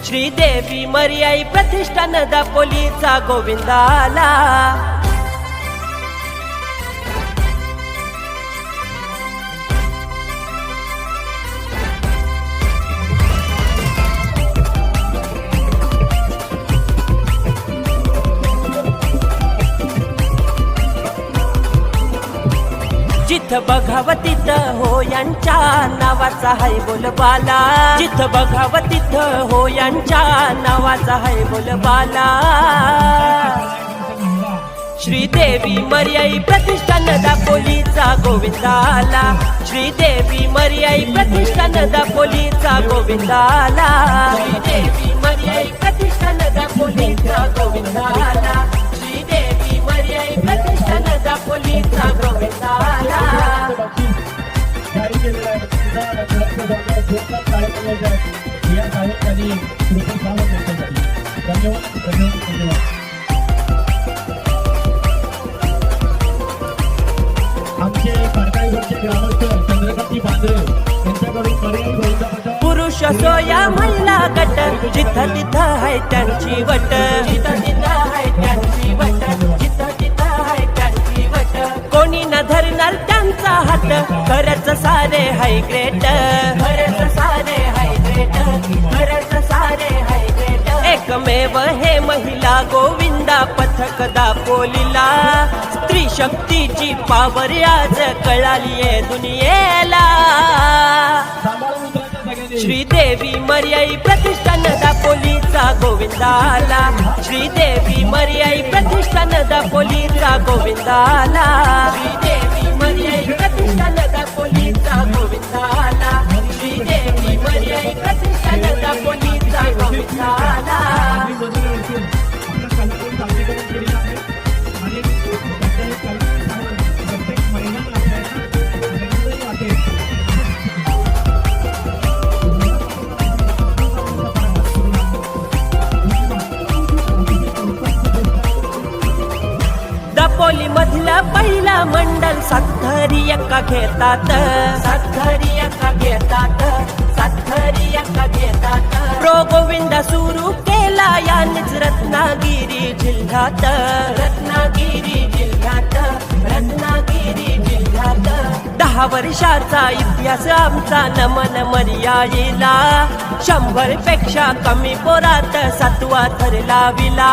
श्रीदेवी मर्याई प्रतिष्ठान दापोलीचा गोविंदाला। जिथं बघावं तिथं हो यांच्या नावाचा हाय बोलबाला। जिथं बघावं तिथं हो यांच्या नावाचा हाय बोलबाला। श्रीदेवी मर्याई प्रतिष्ठान दापोलीचा गोविंदाला। श्रीदेवी मर्याई प्रतिष्ठान दापोलीचा गोविंदाला। श्रीदेवी मर्याई प्रतिष्ठान दापोलीचा गोविंदाला। श्रीदेवी मर्याई प्रतिष्ठान दापोलीचा गोविंदाला। पुरुष असो या महिला गट जिथं तिथं आहे त्यांची वट। जिथं तिथं आहे त्यांची वट। जिथं तिथं आहे त्यांची वट। कोणी न धरणार त्यांचा हात खरंच सारे हाय ग्रेट। खरंच सारे हाय ग्रेट। खरंच सारे हाय ग्रेट। एकमेव हे महिला गोविंदा पथक दापोलीला। स्त्री शक्तीची पावर आज कळालीये दुनियेला। श्रीदेवी मर्याई प्रतिष्ठान दापोलीचा गोविंदाला। श्रीदेवी मर्याई प्रतिष्ठान दापोलीचा गोविंदाला। श्रीदेवी मर्याई प्रतिष्ठान दापोलीचा गोविंदाला। श्रीदेवी मर्याई प्रतिष्ठान दापोलीचा गोविंदाला। दापोली मधला पहिला मंडल सातरी एका घेतात। सातरी एका घेतात। सातरी एका घेतात। प्रो गोविंदा सुरू केला यानेच रत्नागिरी जिल्ह्यात। रत्नागिरी जिल्ह्यात। रत्नागिरी जिल्ह्यात। 10 वर्षाचा इतिहास आमचा नमन मर्याईला। 100 पेक्षा कमी पोरात 7वा थर लाविला।